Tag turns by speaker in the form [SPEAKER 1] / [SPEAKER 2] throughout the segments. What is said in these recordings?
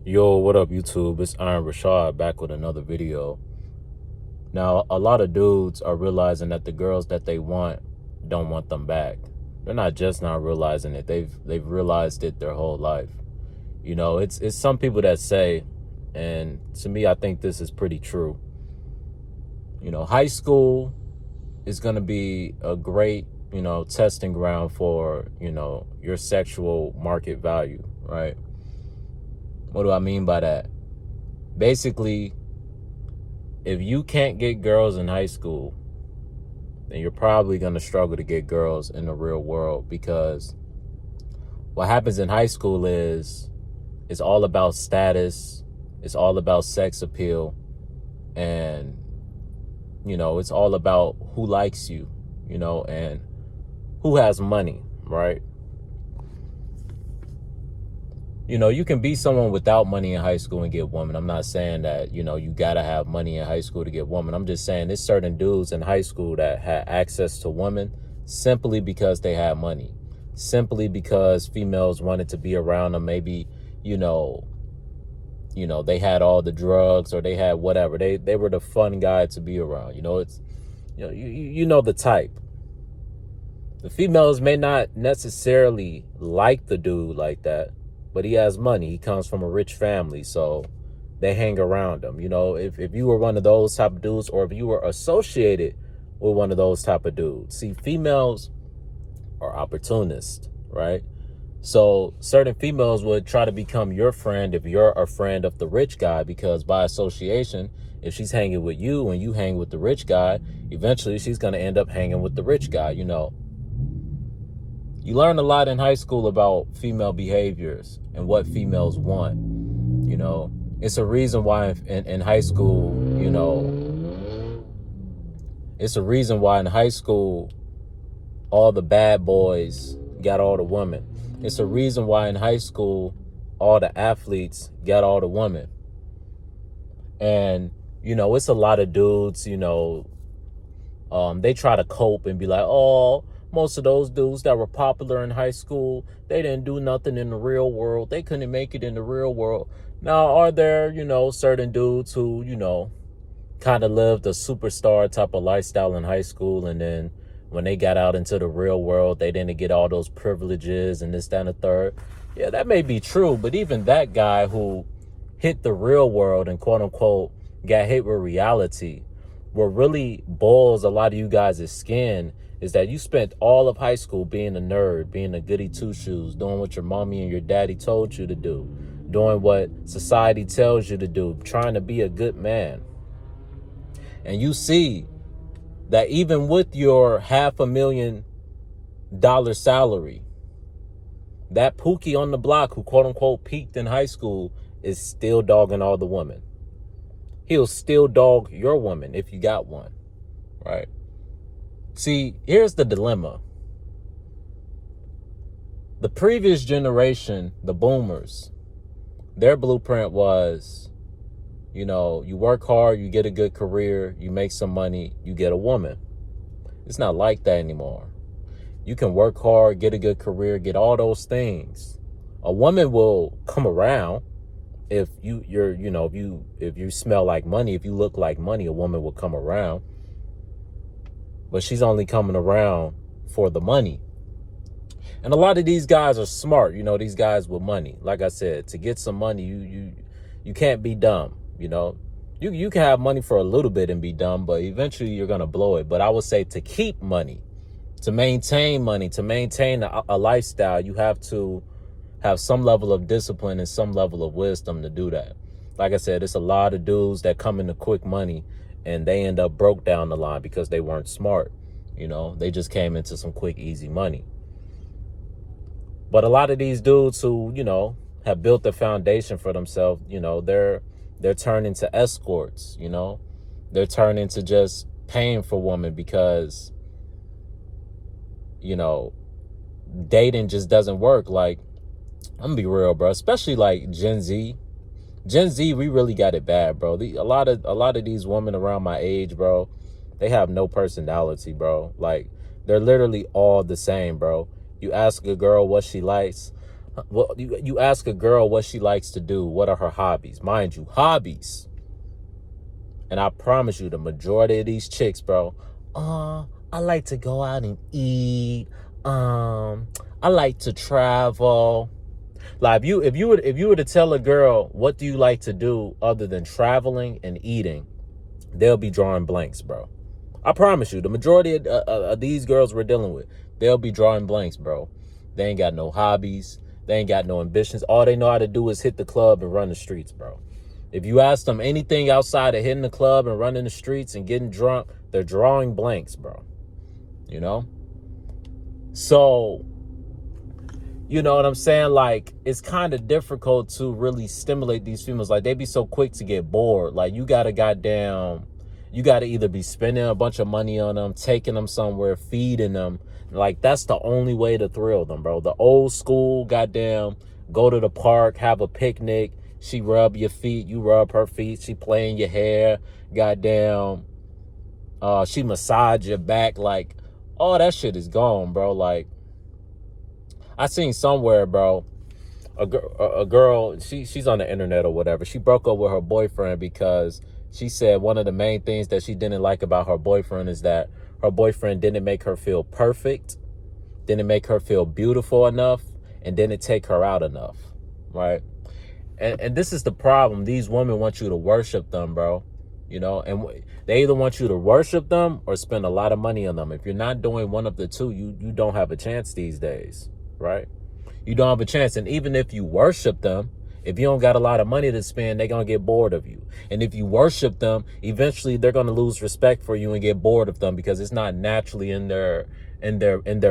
[SPEAKER 1] Yo, what up, YouTube? It's Iamrichawd back with another video. Now, a lot of dudes are realizing that the girls that they want don't want them back. They're not just now realizing it; they've realized it their whole life. You know, it's some people that say, and to me, I think this is pretty true. You know, high school is going to be a great testing ground for your sexual market value, right? What do I mean by that? Basically, if you can't get girls in high school, then you're probably going to struggle to get girls in the real world, because what happens in high school is it's all about status, it's all about sex appeal, and it's all about who likes you, and who has money, right? You can be someone without money in high school and get women. I'm not saying that, you got to have money in high school to get women. I'm just saying there's certain dudes in high school that had access to women simply because they had money, simply because females wanted to be around them. Maybe, they had all the drugs, or they had whatever. They were the fun guy to be around. It's, you know the type. The females may not necessarily like the dude like that, but he has money. He comes from a rich family, so they hang around him. If you were one of those type of dudes, or if you were associated with one of those type of dudes. See, females are opportunists, right? So certain females would try to become your friend if you're a friend of the rich guy, because by association, if she's hanging with you and you hang with the rich guy, eventually she's going to end up hanging with the rich guy. You learn a lot in high school about female behaviors and what females want. It's a reason why in high school, it's a reason why in high school, all the bad boys got all the women. It's a reason why in high school, all the athletes got all the women. And, it's a lot of dudes, they try to cope and be like, oh, most of those dudes that were popular in high school, they didn't do nothing in the real world. They couldn't make it in the real world. Now, are there, certain dudes who, kind of lived a superstar type of lifestyle in high school, and then when they got out into the real world, they didn't get all those privileges and this, that, and the third? Yeah, that may be true. But even that guy who hit the real world and quote unquote got hit with reality, what really boils a lot of you guys' skin is that you spent all of high school being a nerd, being a goody two-shoes, doing what your mommy and your daddy told you to do, doing what society tells you to do, trying to be a good man. And you see that even with your $500,000 salary, that Pookie on the block who quote unquote peaked in high school is still dogging all the women. He'll still dog your woman if you got one, right? See, here's the dilemma. The previous generation, the boomers, their blueprint was, you work hard, you get a good career, you make some money, you get a woman. It's not like that anymore. You can work hard, get a good career, get all those things. A woman will come around if if you smell like money, if you look like money, a woman will come around. But she's only coming around for the money. And a lot of these guys are smart, these guys with money. Like I said, to get some money, you can't be dumb, You can have money for a little bit and be dumb, but eventually you're going to blow it. But I would say to keep money, to maintain money, to maintain a lifestyle, you have to have some level of discipline and some level of wisdom to do that. Like I said, it's a lot of dudes that come into quick money and they end up broke down the line because they weren't smart. They just came into some quick, easy money. But a lot of these dudes who, have built the foundation for themselves, they're turning to escorts, they're turning to just paying for women because, dating just doesn't work. Like, I'm gonna be real, bro, especially like Gen Z, we really got it bad, bro. A lot of these women around my age, bro, they have no personality, bro. Like, they're literally all the same, bro. You ask a girl what she likes. Well, you ask a girl what she likes to do. What are her hobbies? Mind you, hobbies. And I promise you, the majority of these chicks, bro, I like to go out and eat. I like to travel. Like if you were to tell a girl what do you like to do other than traveling and eating, they'll be drawing blanks, bro. I promise you, the majority of these girls we're dealing with, they'll be drawing blanks, bro. They ain't got no hobbies. They ain't got no ambitions. All they know how to do is hit the club and run the streets, bro. If you ask them anything outside of hitting the club and running the streets and getting drunk, they're drawing blanks, bro. You know? So, you know what I'm saying? Like, it's kind of difficult to really stimulate these females. Like, they be so quick to get bored. Like, you got to either be spending a bunch of money on them, taking them somewhere, feeding them. Like, that's the only way to thrill them, bro. The old school, goddamn, go to the park, have a picnic. She rub your feet, you rub her feet. She playing your hair, goddamn. She massage your back. Like, all that shit is gone, bro. Like, I seen somewhere, bro, a girl, she's on the internet or whatever. She broke up with her boyfriend because she said one of the main things that she didn't like about her boyfriend is that her boyfriend didn't make her feel perfect, didn't make her feel beautiful enough, and didn't take her out enough, right? And this is the problem. These women want you to worship them, bro. You know, and they either want you to worship them or spend a lot of money on them. If you're not doing one of the two, you don't have a chance these days, right? You don't have a chance. And even if you worship them, if you don't got a lot of money to spend, they're going to get bored of you. And if you worship them, eventually they're going to lose respect for you and get bored of them because it's not naturally in their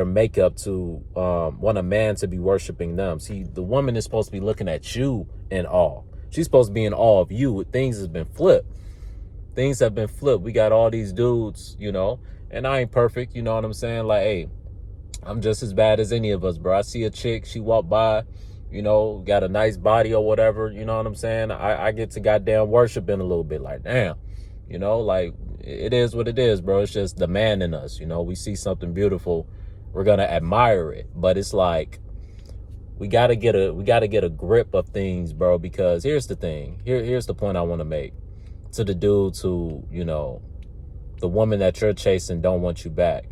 [SPEAKER 1] makeup to want a man to be worshiping them. See, the woman is supposed to be looking at you in awe. She's supposed to be in awe of you. Things have been flipped. Things have been flipped. We got all these dudes, you know, and I ain't perfect. You know what I'm saying? Like, hey, I'm just as bad as any of us, bro. I see a chick, she walk by, you know, got a nice body or whatever. You know what I'm saying? I get to goddamn worshiping a little bit. Like, damn, you know, like, it is what it is, bro. It's just the man in us. You know, we see something beautiful, we're gonna admire it. But it's like we gotta get a grip of things, bro. Because here's the thing. Here's the point I want to make to the dudes who, you know, the woman that you're chasing don't want you back.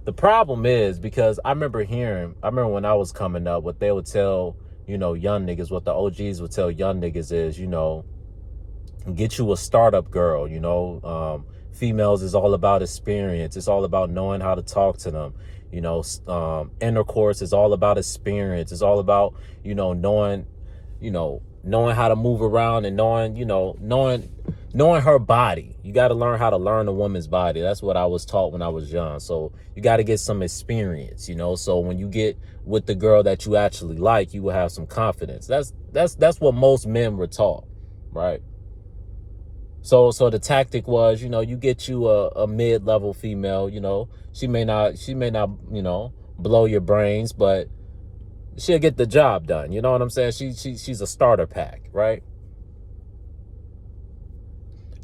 [SPEAKER 1] The problem is because I remember when I was coming up, what they would tell, you know, young niggas, what the OGs would tell young niggas is, you know, get you a startup girl, you know. Females is all about experience. It's all about knowing how to talk to them. You know, intercourse is all about experience. It's all about, you know, knowing how to move around and knowing her body. You got to learn how to learn a woman's body. That's what I was taught when I was young. So you got to get some experience, you know. So when you get with the girl that you actually like, you will have some confidence. That's what most men were taught, right? So the tactic was, you know, you get you a mid-level female, you know, she may not, you know, blow your brains, but she'll get the job done. You know what I'm saying? She's a starter pack, right?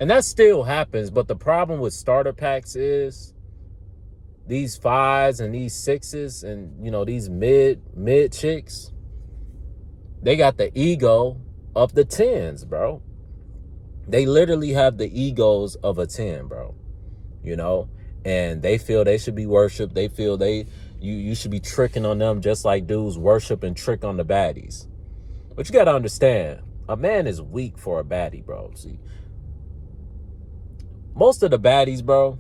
[SPEAKER 1] And that still happens, but the problem with starter packs is these fives and these sixes and, you know, these mid chicks, they got the ego of the tens, bro. They literally have the egos of a 10, bro. You know, and they feel they should be worshipped. They feel you should be tricking on them just like dudes worship and trick on the baddies. But you got to understand, a man is weak for a baddie, bro. See, most of the baddies, bro,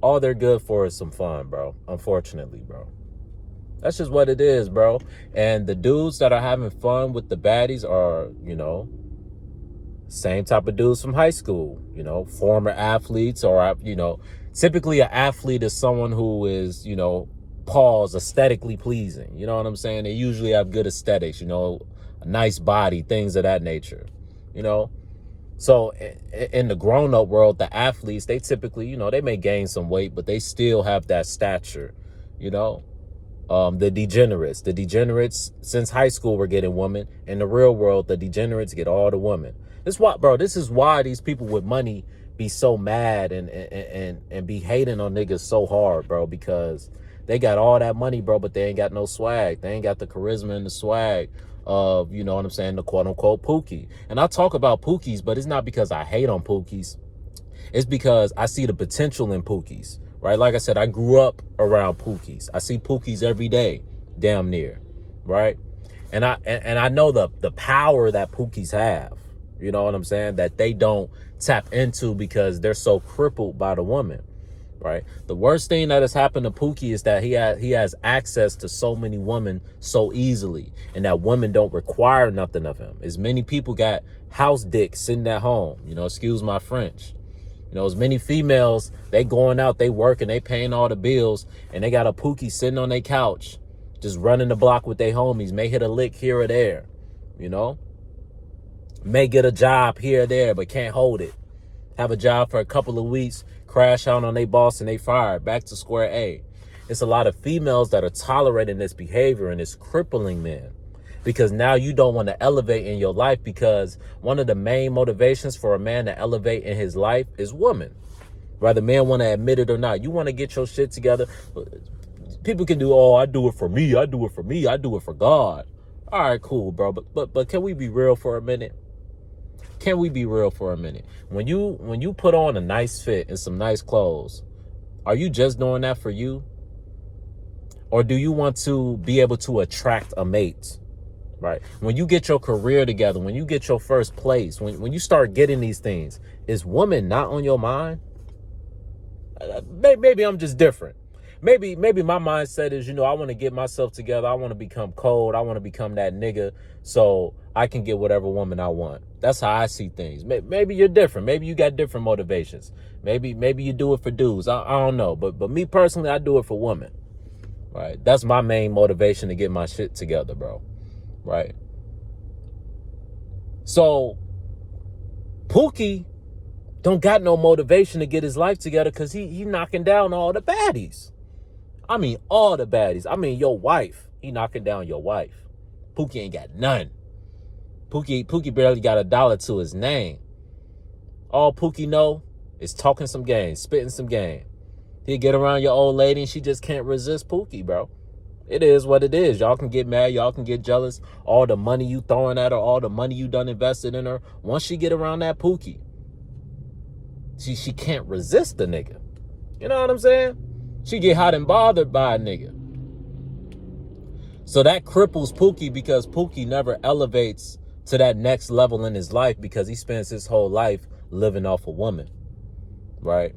[SPEAKER 1] all they're good for is some fun, bro. Unfortunately, bro. That's just what it is, bro. And the dudes that are having fun with the baddies are, you know, same type of dudes from high school, you know, former athletes or, you know, typically an athlete is someone who is, you know, aesthetically pleasing. You know what I'm saying? They usually have good aesthetics, you know, a nice body, things of that nature, you know. So in the grown-up world, the athletes, they typically, you know, they may gain some weight, but they still have that stature, you know. The degenerates since high school were getting women. In the real world, the degenerates get all the women. This is why these people with money be so mad and be hating on niggas so hard, bro, because They got all that money, bro, but they ain't got no swag. They ain't got the charisma and the swag of, you know what I'm saying, the quote unquote Pookie. And I talk about Pookies, but it's not because I hate on Pookies. It's because I see the potential in Pookies, right? Like I said, I grew up around Pookies. I see Pookies every day, damn near, right? And I know the power that Pookies have, you know what I'm saying, that they don't tap into because they're so crippled by the woman, right? The worst thing that has happened to Pookie is that he has access to so many women so easily, and that women don't require nothing of him. As many people got house dicks sitting at home, you know, excuse my French. You know, as many females, they going out, they working, they paying all the bills, and they got a Pookie sitting on their couch, just running the block with their homies, may hit a lick here or there, you know? May get a job here or there, but can't hold it. Have a job for a couple of weeks, crash out on their boss, and they fired, back to square A. It's a lot of females that are tolerating this behavior, and it's crippling men. Because now you don't want to elevate in your life, because one of the main motivations for a man to elevate in his life is woman. Whether men want to admit it or not, you want to get your shit together. People can do, oh, I do it for me, I do it for me, I do it for God. All right, cool, bro. But can we be real for a minute? Can we be real for a minute? When you put on a nice fit and some nice clothes, are you just doing that for you? Or do you want to be able to attract a mate? Right. When you get your career together, when you get your first place, when you start getting these things, is woman not on your mind? Maybe I'm just different. Maybe my mindset is, you know, I want to get myself together. I want to become cold. I want to become that nigga so I can get whatever woman I want. That's how I see things. Maybe you're different. Maybe you got different motivations. Maybe you do it for dudes. I don't know. But me personally, I do it for women. Right. That's my main motivation to get my shit together, bro. Right. So Pookie don't got no motivation to get his life together because he knocking down all the baddies. I mean, all the baddies. I mean, your wife. He knocking down your wife. Pookie ain't got none. Pookie barely got $1 to his name. All Pookie know is talking some game, spitting some game. He'll get around your old lady and she just can't resist Pookie, bro. It is what it is. Y'all can get mad. Y'all can get jealous. All the money you throwing at her, all the money you done invested in her. Once she get around that Pookie, she can't resist the nigga. You know what I'm saying? She get hot and bothered by a nigga. So that cripples Pookie because Pookie never elevates to that next level in his life because he spends his whole life living off a woman. Right?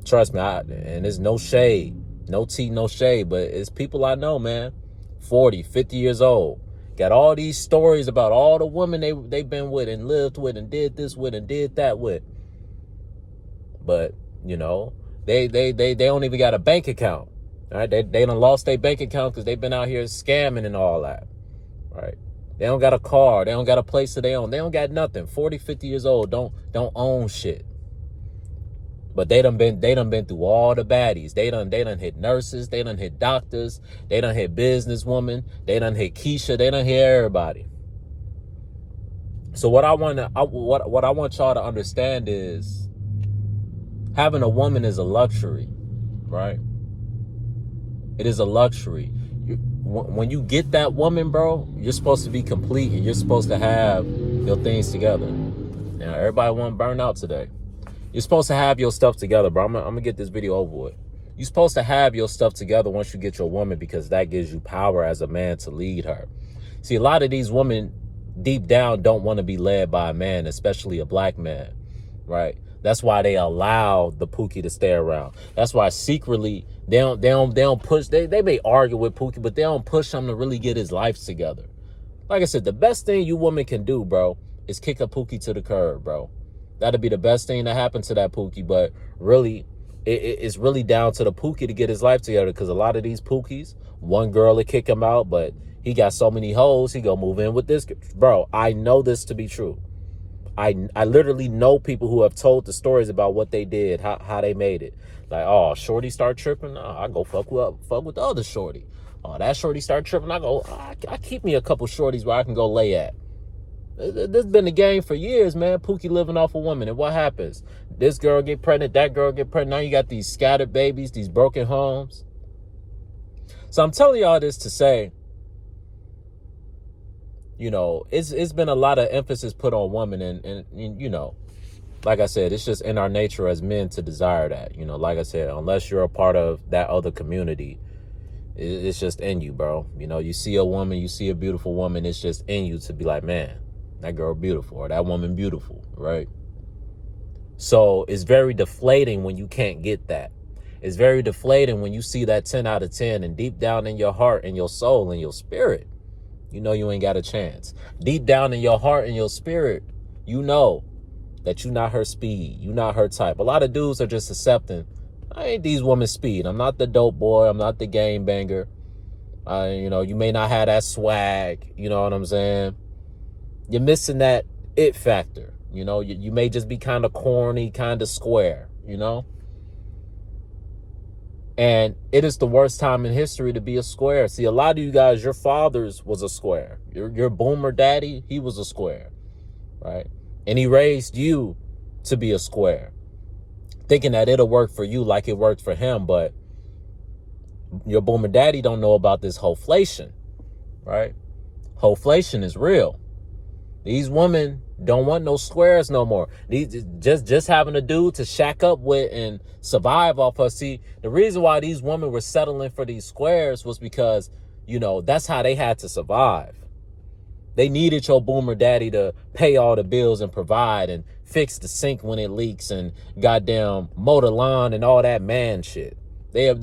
[SPEAKER 1] Trust me, and there's no shade. No tea, no shade, but it's people I know, man, 40, 50 years old, got all these stories about all the women they've been with and lived with and did this with and did that with. But, you know, they don't even got a bank account. All right, they done lost their bank account because they've been out here scamming and all that. Right? They don't got a car. They don't got a place that they own. They don't got nothing. 40, 50 years old, don't own shit. But they done been through all the baddies. They done hit nurses. They done hit doctors. They done hit businesswomen. They done hit Keisha. They done hit everybody. So what I want y'all to understand is having a woman is a luxury, right? It is a luxury. When you get that woman, bro, you're supposed to be complete and you're supposed to have your things together. Now, everybody want to burn out today. You're supposed to have your stuff together, bro. I'm gonna get this video over with. You're supposed to have your stuff together once you get your woman because that gives you power as a man to lead her. See, a lot of these women deep down don't want to be led by a man, especially a black man, right? That's why they allow the Pookie to stay around. That's why secretly they don't push. They may argue with Pookie, but they don't push him to really get his life together. Like I said, the best thing you woman can do, bro, is kick a Pookie to the curb, bro. That'd be the best thing to happen to that Pookie. But really, it's really down to the Pookie to get his life together because a lot of these Pookies, one girl will kick him out, but he got so many hoes, he gonna move in with this. Bro, I know this to be true. I literally know people who have told the stories about what they did, how they made it. Like, oh, shorty start tripping, I go fuck with the other shorty. Oh, that shorty start tripping, I keep me a couple shorties where I can go lay at. This has been the game for years, man. Pookie living off a woman. And what happens? This girl get pregnant, that girl get pregnant. Now you got these scattered babies, these broken homes. So I'm telling y'all this to say, it's been a lot of emphasis put on women, and like I said, it's just in our nature as men to desire that. Like I said, unless you're a part of that other community, it's just in you, bro. You see a woman, you see a beautiful woman, it's just in you to be like, man, that girl beautiful, or that woman beautiful, right? So it's very deflating when you can't get that. It's very deflating when you see that 10 out of 10, and deep down in your heart and your soul and your spirit, you ain't got a chance. Deep down in your heart and your spirit, that you're not her speed. You're not her type. A lot of dudes are just accepting, I ain't these women's speed. I'm not the dope boy. I'm not the game banger. You may not have that swag. You know what I'm saying? You're missing that it factor. You may just be kind of corny, kind of square, And it is the worst time in history to be a square. See, a lot of you guys, your fathers was a square. Your boomer daddy, he was a square, right? And he raised you to be a square, thinking that it'll work for you like it worked for him. But your boomer daddy don't know about this wholeflation, right? Wholeflation is real. These women don't want no squares no more. These just having a dude to shack up with and survive off of. See, the reason why these women were settling for these squares was because, that's how they had to survive. They needed your boomer daddy to pay all the bills and provide and fix the sink when it leaks and goddamn mow the lawn and all that man shit. They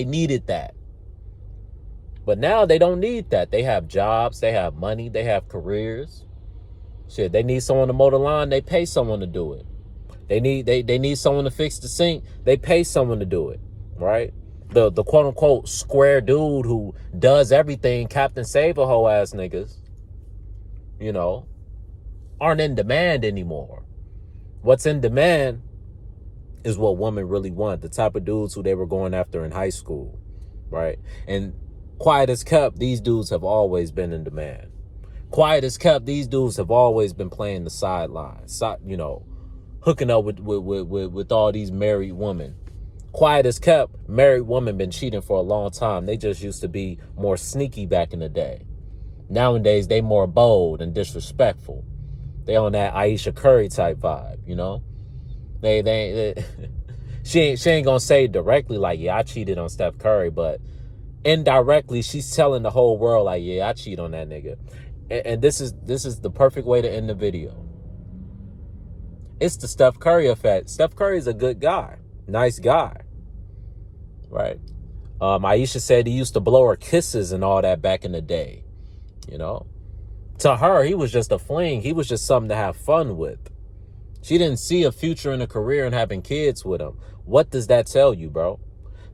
[SPEAKER 1] needed that. But now they don't need that. They have jobs, they have money, they have careers. Shit, they need someone to mow the lawn, they pay someone to do it. They need someone to fix the sink, they pay someone to do it, right? The quote unquote square dude who does everything, Captain Save a hoe ass niggas, aren't in demand anymore. What's in demand is what women really want, the type of dudes who they were going after in high school, right? And quiet as kept, these dudes have always been in demand. Quiet as kept, these dudes have always been playing the sidelines, hooking up with all these married women. Quiet as kept, married women been cheating for a long time. They just used to be more sneaky back in the day. Nowadays, they more bold and disrespectful. They on that Aisha Curry type vibe, They she ain't gonna say directly like, yeah, I cheated on Steph Curry, but indirectly, she's telling the whole world like, yeah, I cheat on that nigga. And this is the perfect way to end the video. It's the Steph Curry effect. Steph Curry is a good guy, nice guy, right? Aisha said he used to blow her kisses and all that back in the day. To her, he was just a fling. He was just something to have fun with. She didn't see a future in a career and having kids with him. What does that tell you, bro?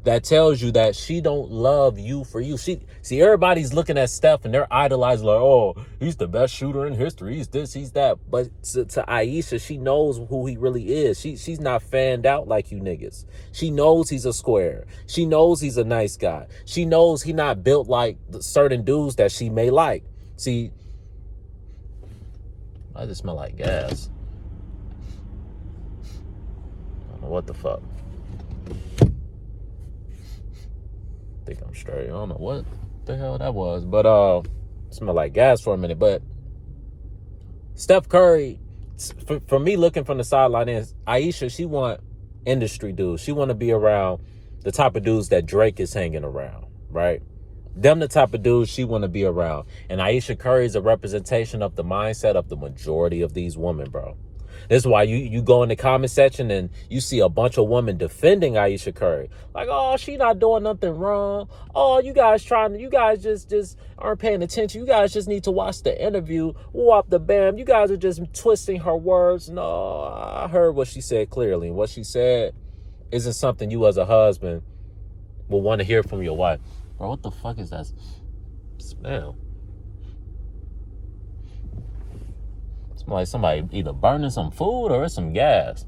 [SPEAKER 1] That tells you that she don't love you for you. See, everybody's looking at Steph and they're idolizing like, oh, he's the best shooter in history. He's this, he's that. But to Aisha, she knows who he really is. She's not fanned out like you niggas. She knows he's a square. She knows he's a nice guy. She knows he not built like certain dudes that she may like. See, I just smell like gas. I don't know what the fuck. I think I'm straight. I don't know what the hell that was, but it smelled like gas for a minute. But Steph Curry, for me looking from the sideline, is Aisha, she want industry dudes. She want to be around the type of dudes that Drake is hanging around, right? Them the type of dudes she want to be around. And Aisha Curry is a representation of the mindset of the majority of these women, bro. This is why you go in the comment section and you see a bunch of women defending Aisha Curry. Like, oh, she not doing nothing wrong. Oh, you guys just aren't paying attention. You guys just need to watch the interview. Whoop the bam. You guys are just twisting her words. No, I heard what she said clearly. And what she said isn't something you as a husband will want to hear from your wife. Bro, what the fuck is that smell? Like somebody either burning some food or it's some gas.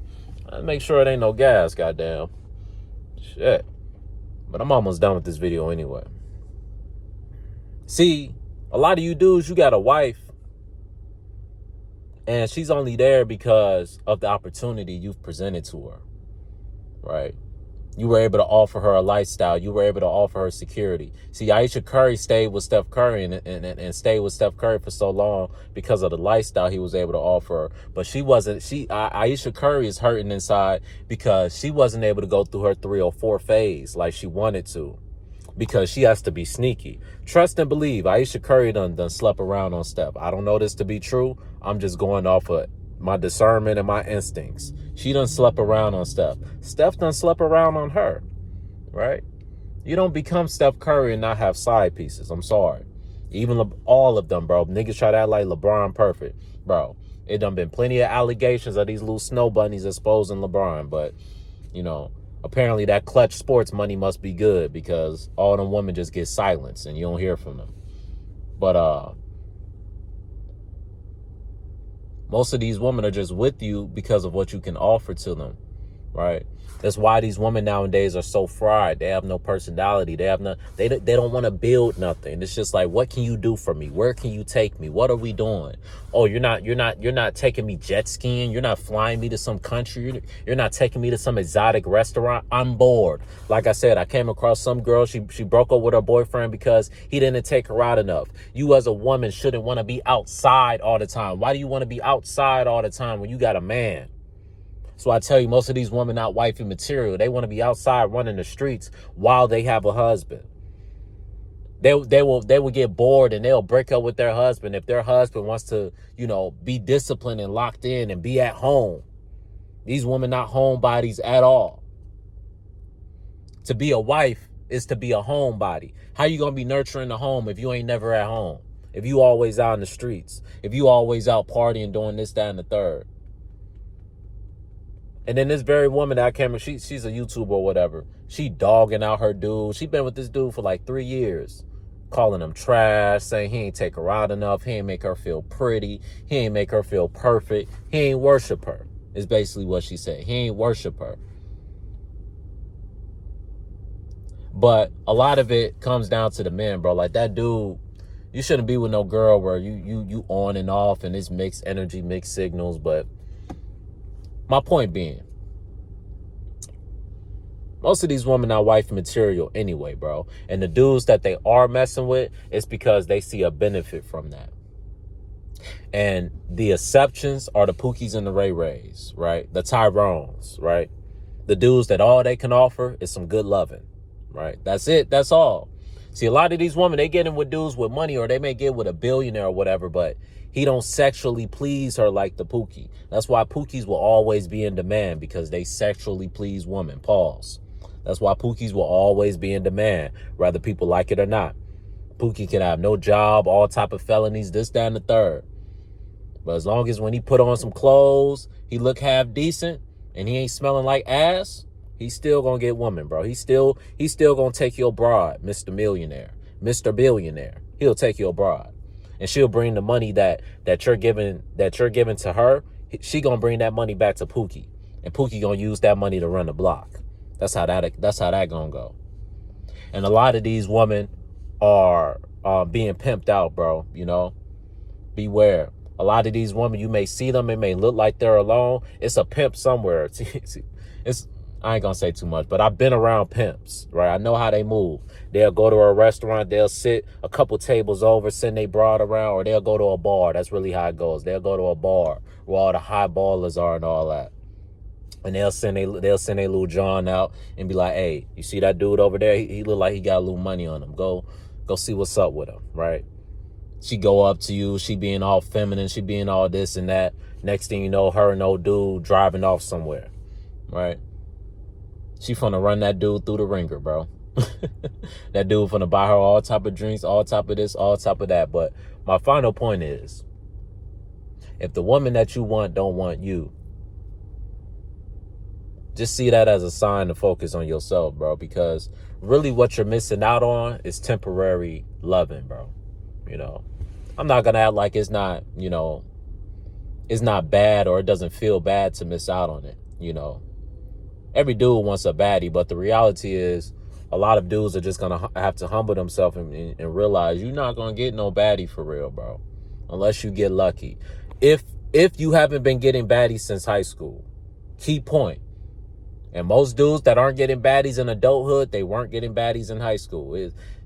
[SPEAKER 1] Let's make sure it ain't no gas, goddamn. Shit. But I'm almost done with this video anyway. See, a lot of you dudes, you got a wife and she's only there because of the opportunity you've presented to her, right? You were able to offer her a lifestyle. You were able to offer her security. See, Aisha Curry stayed with Steph Curry and stayed with Steph Curry for so long because of the lifestyle he was able to offer her. But Aisha Curry is hurting inside because she wasn't able to go through her 3 or 4 phase like she wanted to, because she has to be sneaky. Trust and believe, Aisha Curry done slept around on Steph. I don't know this to be true. I'm just going off of my discernment and my instincts. She done slept around on Steph. Steph done slept around on her, right? You don't become Steph Curry and not have side pieces. I'm sorry. Even all of them, bro. Niggas try to act like LeBron perfect. Bro, it done been plenty of allegations of these little snow bunnies exposing LeBron. But, apparently that Clutch Sports money must be good, because all them women just get silenced and you don't hear from them. But, most of these women are just with you because of what you can offer to them, right? That's why these women nowadays are so fried. They have no personality. They don't want to build nothing. It's just like, what can you do for me? Where can you take me? What are we doing? Oh, you're not taking me jet skiing. You're not flying me to some country. You're not taking me to some exotic restaurant. I'm bored. Like I said, I came across some girl. She broke up with her boyfriend because he didn't take her out enough. You as a woman shouldn't want to be outside all the time. Why do you want to be outside all the time when you got a man? So I tell you, most of these women not wifey material. They want to be outside running the streets while they have a husband. They will get bored and they'll break up with their husband if their husband wants to, be disciplined and locked in and be at home. These women not homebodies at all. To be a wife is to be a homebody. How you gonna be nurturing the home if you ain't never at home? If you always out in the streets? If you always out partying, doing this, that, and the third? And then this very woman that I can't remember, she's a YouTuber or whatever. She dogging out her dude. She been with this dude for like 3 years. Calling him trash, saying he ain't take her out enough. He ain't make her feel pretty. He ain't make her feel perfect. He ain't worship her, is basically what she said. He ain't worship her. But a lot of it comes down to the men, bro. Like that dude, you shouldn't be with no girl where you on and off and it's mixed energy, mixed signals. But my point being, most of these women are wife material anyway, bro. And the dudes that they are messing with, it's because they see a benefit from that. And the exceptions are the Pookies and the Ray Rays, right? The Tyrones, right? The dudes that all they can offer is some good loving, right? That's it. That's all. See, a lot of these women, they get in with dudes with money, or they may get with a billionaire or whatever, but he don't sexually please her like the Pookie. That's why Pookies will always be in demand, because they sexually please women. Pause. That's why Pookies will always be in demand, whether people like it or not. Pookie can have no job, all type of felonies, this, that, and the third. But as long as when he put on some clothes, he look half decent, and he ain't smelling like ass, he's still gonna get women, bro. He's still gonna take your broad, Mr. Millionaire, Mr. Billionaire. He'll take your broad. And she'll bring the money that you're giving to her. She gonna bring that money back to Pookie, and Pookie gonna use that money to run the block. That's how that gonna go. And a lot of these women are being pimped out, bro. Beware. A lot of these women, you may see them, it may look like they're alone. It's a pimp somewhere. I ain't gonna say too much, but I've been around pimps, right? I know how they move. They'll go to a restaurant, they'll sit a couple tables over, send they broad around, or they'll go to a bar. That's really how it goes. They'll go to a bar where all the high ballers are and all that. And they'll send a little John out and be like, hey, you see that dude over there? He look like he got a little money on him. Go see what's up with him, right? She go up to you, she being all feminine, she being all this and that. Next thing you know, her and old dude driving off somewhere, right? She finna run that dude through the ringer, bro. That dude finna buy her all type of drinks, all type of this, all type of that. But my final point is, if the woman that you want don't want you, just see that as a sign to focus on yourself, bro. Because really what you're missing out on is temporary loving, bro. I'm not gonna act like it's not bad, or it doesn't feel bad to miss out on it. Every dude wants a baddie, but the reality is a lot of dudes are just going to have to humble themselves and realize you're not going to get no baddie for real, bro, unless you get lucky. If you haven't been getting baddies since high school, key point, And most dudes that aren't getting baddies in adulthood, they weren't getting baddies in high school.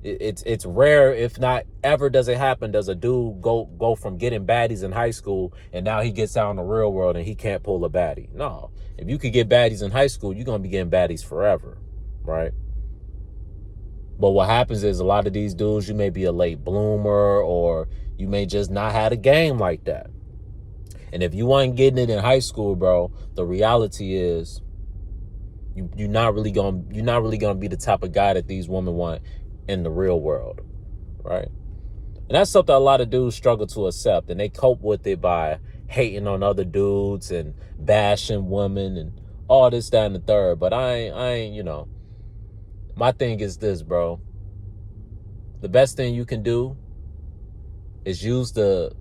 [SPEAKER 1] It's rare, if not ever does it happen, does a dude go from getting baddies in high school and now he gets out in the real world and he can't pull a baddie. No. If you could get baddies in high school, you're going to be getting baddies forever, right? But what happens is a lot of these dudes, you may be a late bloomer or you may just not have a game like that. And if you weren't getting it in high school, bro, the reality is you're not really gonna be the type of guy that these women want in the real world, right? And that's something a lot of dudes struggle to accept, and they cope with it by hating on other dudes and bashing women and all this, that, and the third. But I ain't, my thing is this, bro. The best thing you can do is use the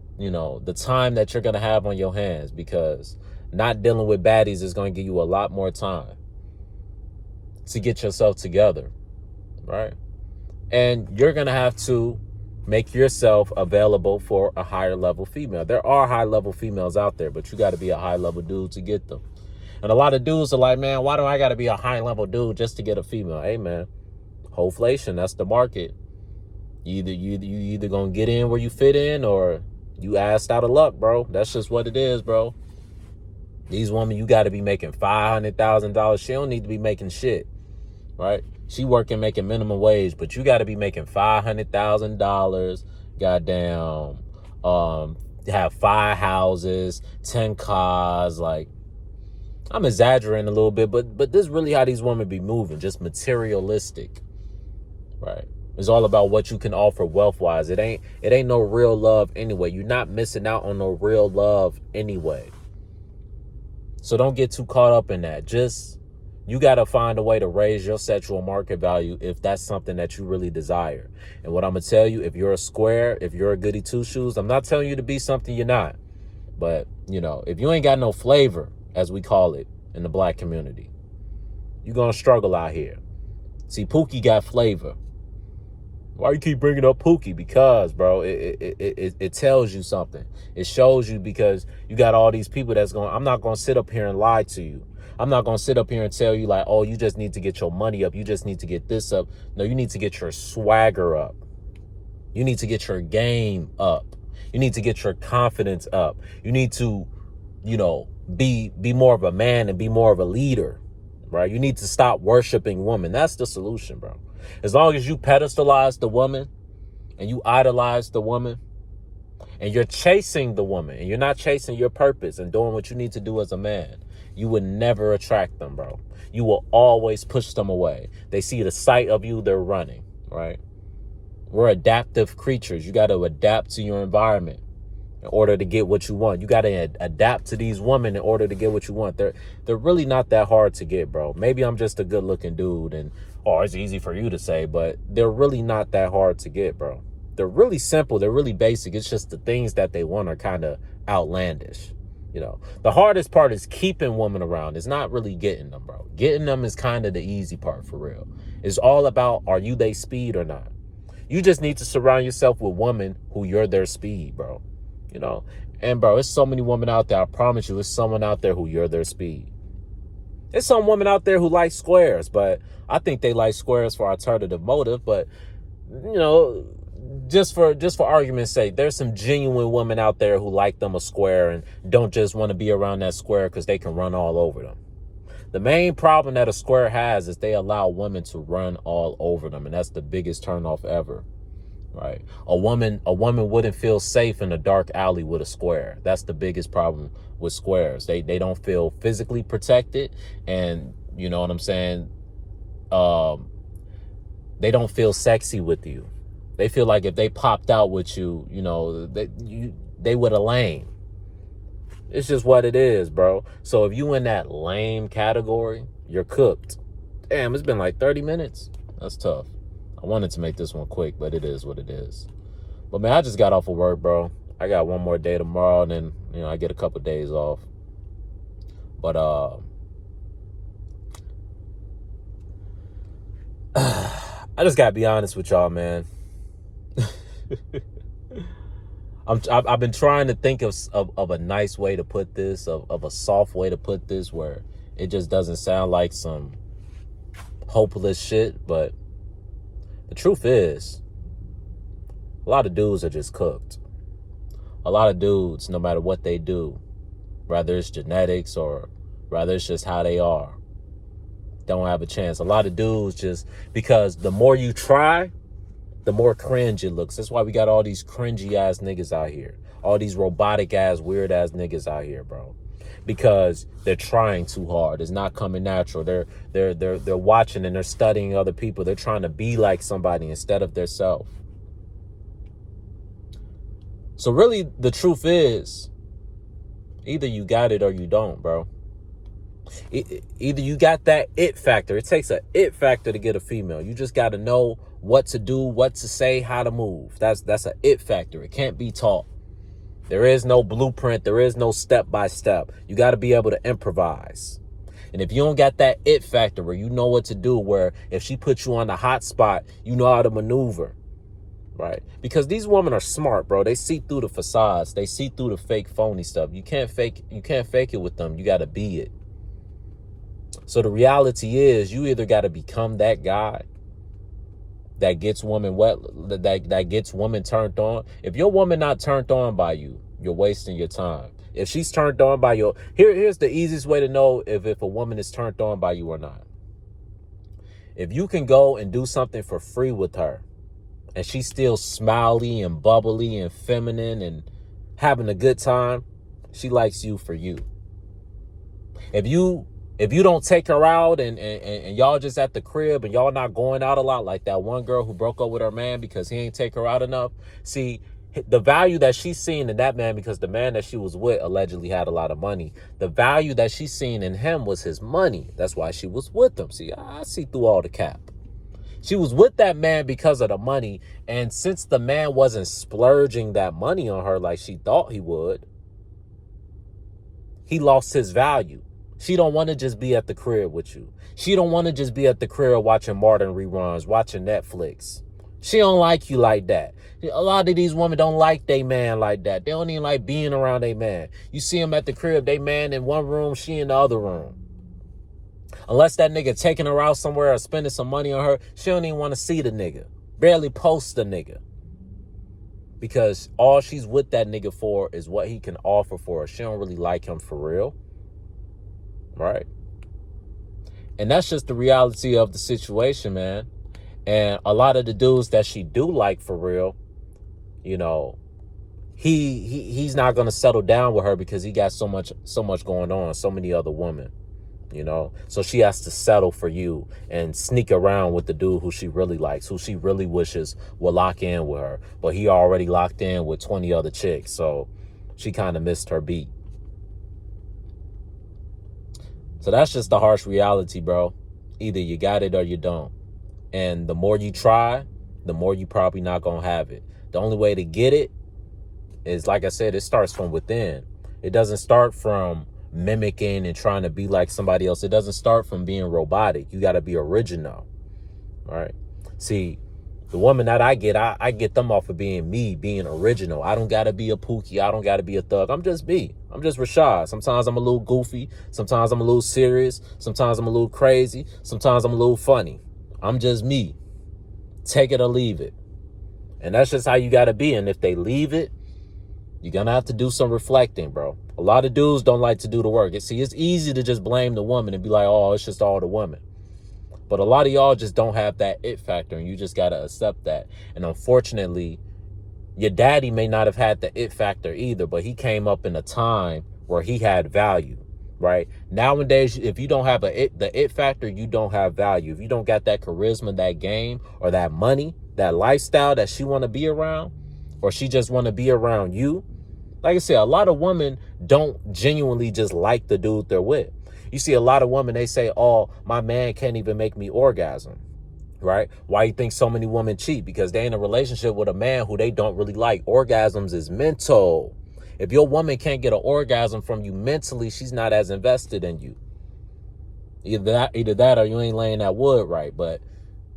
[SPEAKER 1] time that you're gonna have on your hands, because not dealing with baddies is gonna give you a lot more time to get yourself together, right? And you're going to have to make yourself available for a higher level female. There are high level females out there, but you got to be a high level dude to get them. And a lot of dudes are like, man, why do I got to be a high level dude just to get a female? Hey, man, wholeflation, that's the market. You either going to get in where you fit in, or you asked out of luck, bro. That's just what it is, bro. These women, you got to be making $500,000. She don't need to be making shit. Right? She working, making minimum wage, but you got to be making $500,000. Goddamn, have 5 houses, 10 cars. Like, I'm exaggerating a little bit, but this is really how these women be moving, just materialistic. Right? It's all about what you can offer wealth wise. It ain't no real love anyway. You're not missing out on no real love anyway. So don't get too caught up in that. You got to find a way to raise your sexual market value if that's something that you really desire. And what I'm going to tell you, if you're a square, if you're a goody two shoes, I'm not telling you to be something you're not. But, if you ain't got no flavor, as we call it in the black community, you're going to struggle out here. See, Pookie got flavor. Why you keep bringing up Pookie? Because, bro, it tells you something. It shows you, because you got all these people I'm not going to sit up here and lie to you. I'm not going to sit up here and tell you like, oh, you just need to get your money up. You just need to get this up. No, you need to get your swagger up. You need to get your game up. You need to get your confidence up. You need to, be more of a man and be more of a leader, right? You need to stop worshiping women. That's the solution, bro. As long as you pedestalize the woman and you idolize the woman and you're chasing the woman and you're not chasing your purpose and doing what you need to do as a man, you would never attract them, bro. You will always push them away. They see the sight of you, they're running, right? We're adaptive creatures. You got to adapt to your environment in order to get what you want. You got to adapt to these women in order to get what you want. They're really not that hard to get, bro. Maybe I'm just a good looking dude and, it's easy for you to say, but they're really not that hard to get, bro. They're really simple. They're really basic. It's just the things that they want are kind of outlandish. The hardest part is keeping women around. It's not really getting them, bro. Getting them is kind of the easy part, for real. It's all about, are you their speed or not? You just need to surround yourself with women who you're their speed, bro. And bro, it's so many women out there. I promise you, it's someone out there who you're their speed. There's some women out there who like squares, but I think they like squares for alternative motive. But, just for argument's sake, there's some genuine women out there who like them a square and don't just want to be around that square because they can run all over them. The main problem that a square has is they allow women to run all over them, and that's the biggest turnoff ever. Right? A woman wouldn't feel safe in a dark alley with a square. That's the biggest problem with squares. They don't feel physically protected, and you know what I'm saying? They don't feel sexy with you. They feel like if they popped out with you, they would have lame. It's just what it is, bro. So if you in that lame category, you're cooked. Damn, it's been like 30 minutes. That's tough. I wanted to make this one quick, but it is what it is. But man, I just got off of work, bro. I got one more day tomorrow, and then I get a couple of days off. But I just gotta be honest with y'all, man. I've been trying to think of a nice way to put this, of a soft way to put this, where It just doesn't sound like some hopeless shit, but the truth is, a lot of dudes are just cooked. A lot of dudes, no matter what they do, whether it's genetics or whether it's just how they are, don't have a chance. A lot of dudes just, because the more you try, the more cringe it looks. That's why we got all these cringy ass niggas out here. All these robotic ass, weird ass niggas out here, bro. Because they're trying too hard. It's not coming natural. They're watching and they're studying other people. They're trying to be like somebody instead of their self. So really, the truth is, either you got it or you don't, bro. Either you got that it factor. It takes an it factor to get a female. You just got to know what to do, what to say, how to move. That's an it factor. It can't be taught. There is no blueprint. There is no step by step. You got to be able to improvise. And if you don't got that it factor where you know what to do, where if she puts you on the hot spot, you know how to maneuver, right? Because these women are smart, bro. They see through the facades. They see through the fake, phony stuff. You can't fake it with them. You got to be it. So the reality is, you either got to become that guy that gets women wet, that gets women turned on. If your woman not turned on by you, you're wasting your time. If she's turned on by you, here's the easiest way to know if a woman is turned on by you or not. If you can go and do something for free with her, and she's still smiley and bubbly and feminine and having a good time, she likes you for you. If you don't take her out and y'all just at the crib and y'all not going out a lot, like that one girl who broke up with her man because he ain't take her out enough. See, the value that she's seen in that man, because the man that she was with allegedly had a lot of money. The value that she's seen in him was his money. That's why she was with him. See, I see through all the cap. She was with that man because of the money. And since the man wasn't splurging that money on her like she thought he would, he lost his value. She don't want to just be at the crib with you. She don't want to just be at the crib watching Martin reruns, watching Netflix. She don't like you like that. A lot of these women don't like they man like that. They don't even like being around they man. You see them at the crib, they man in one room, she in the other room. Unless that nigga taking her out somewhere or spending some money on her, she don't even want to see the nigga. Barely post the nigga. Because all she's with that nigga for is what he can offer for her. She don't really like him for real. Right? And that's just the reality of the situation, man. And a lot of the dudes that she do like for real, you know, he's not going to settle down with her because he got so much going on, so many other women, you know. So she has to settle for you and sneak around with the dude who she really likes, who she really wishes would lock in with her. But he already locked in with 20 other chicks. So she kind of missed her beat. So that's just the harsh reality, bro. Either you got it or you don't. And the more you try, the more you probably not going to have it. The only way to get it is, like I said, it starts from within. It doesn't start from mimicking and trying to be like somebody else. It doesn't start from being robotic. You got to be original. All right. See, the woman that I get them off of being me, being original. I don't got to be a Pookie. I don't got to be a thug. I'm just me. I'm just Richawd. Sometimes I'm a little goofy. Sometimes I'm a little serious. Sometimes I'm a little crazy. Sometimes I'm a little funny. I'm just me. Take it or leave it. And that's just how you got to be. And if they leave it, you're going to have to do some reflecting, bro. A lot of dudes don't like to do the work. See, it's easy to just blame the woman and be like, oh, it's just all the women. But a lot of y'all just don't have that it factor, and you just got to accept that. And unfortunately, your daddy may not have had the it factor either, but he came up in a time where he had value, right? Nowadays, if you don't have the it factor, you don't have value. If you don't got that charisma, that game, or that money, that lifestyle that she want to be around, or she just want to be around you. Like I said, a lot of women don't genuinely just like the dude they're with. You see a lot of women, they say, oh, my man can't even make me orgasm, right? Why you think so many women cheat? Because they in a relationship with a man who they don't really like. Orgasms is mental. If your woman can't get an orgasm from you mentally, she's not as invested in you. Either that or you ain't laying that wood right. But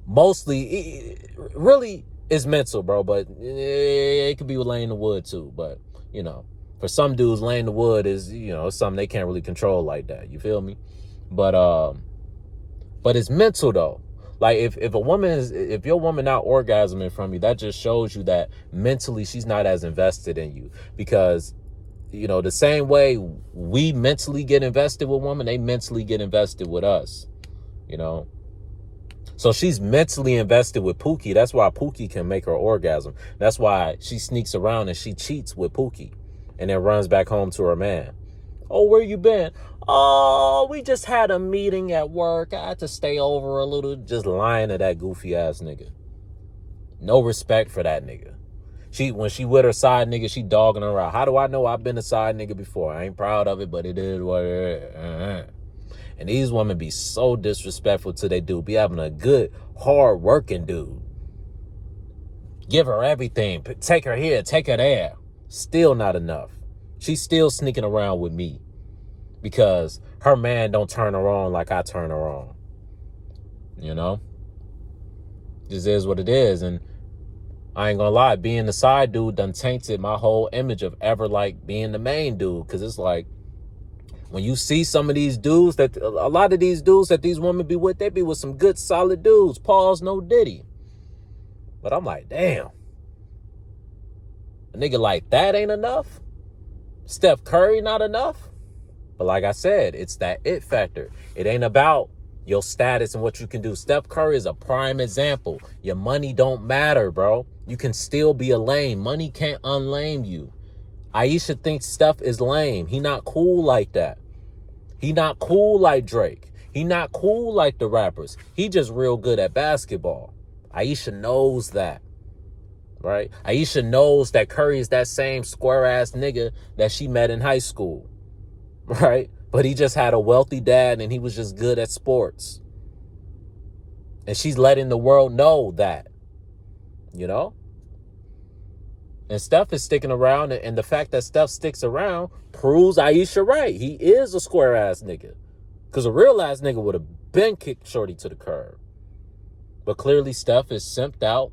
[SPEAKER 1] mostly, really, it's mental, bro. But it could be with laying the wood too. But, you know, for some dudes, laying the wood is, you know, something they can't really control like that. You feel me? But it's mental though. Like if your woman not orgasming from you, that just shows you that mentally she's not as invested in you. Because, the same way we mentally get invested with women, they mentally get invested with us, So she's mentally invested with Pookie. That's why Pookie can make her orgasm. That's why she sneaks around and she cheats with Pookie and then runs back home to her man. Oh, where you been? Oh, we just had a meeting at work. I had to stay over a little. Just lying to that goofy ass nigga. No respect for that nigga. When she with her side nigga, she dogging her out. How do I know I've been a side nigga before? I ain't proud of it, but it is what it is. And these women be so disrespectful to they dude. Be having a good, hard working dude. Give her everything. Take her here, take her there. Still not enough. She's still sneaking around with me because her man don't turn her on like I turn her on. This is what it is. And I ain't gonna lie, being the side dude done tainted my whole image of ever like being the main dude. Cause it's like, when you see some of these dudes a lot of these dudes that these women be with, they be with some good solid dudes. Pause, no Diddy. But I'm like, damn. A nigga like that ain't enough? Steph Curry not enough? But like I said, it's that it factor. It ain't about your status and what you can do. Steph Curry is a prime example. Your money don't matter, bro. You can still be a lame. Money can't unlame you. Aisha thinks Steph is lame. He not cool like that. He not cool like Drake. He not cool like the rappers. He just real good at basketball. Aisha knows that. Right? Aisha knows that Curry is that same square ass nigga that she met in high school. Right? But he just had a wealthy dad and he was just good at sports. And she's letting the world know that. And Steph is sticking around, and the fact that Steph sticks around proves Aisha right. He is a square ass nigga. Because a real ass nigga would have been kicked Shorty to the curb. But clearly Steph is simped out.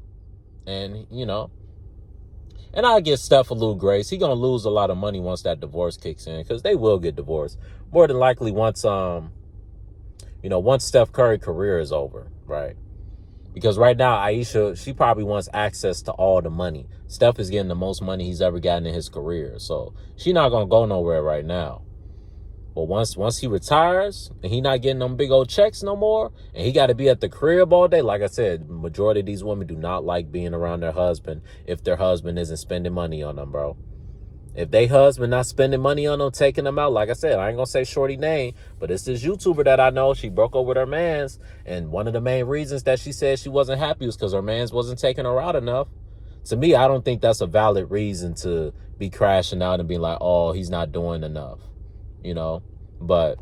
[SPEAKER 1] And, and I'll give Steph a little grace. He gonna lose a lot of money once that divorce kicks in, because they will get divorced. More than likely once Steph Curry's career is over, right? Because right now, Aisha, she probably wants access to all the money. Steph is getting the most money he's ever gotten in his career. So she's not going to go nowhere right now. But once he retires and he not getting them big old checks no more, and he got to be at the crib all day, like I said, majority of these women do not like being around their husband if their husband isn't spending money on them, bro. If they husband not spending money on them, taking them out, like I said, I ain't going to say Shorty name, but it's this YouTuber that I know. She broke up with her mans, and one of the main reasons that she said she wasn't happy was because her mans wasn't taking her out enough. To me, I don't think that's a valid reason to be crashing out and being like, oh, he's not doing enough, But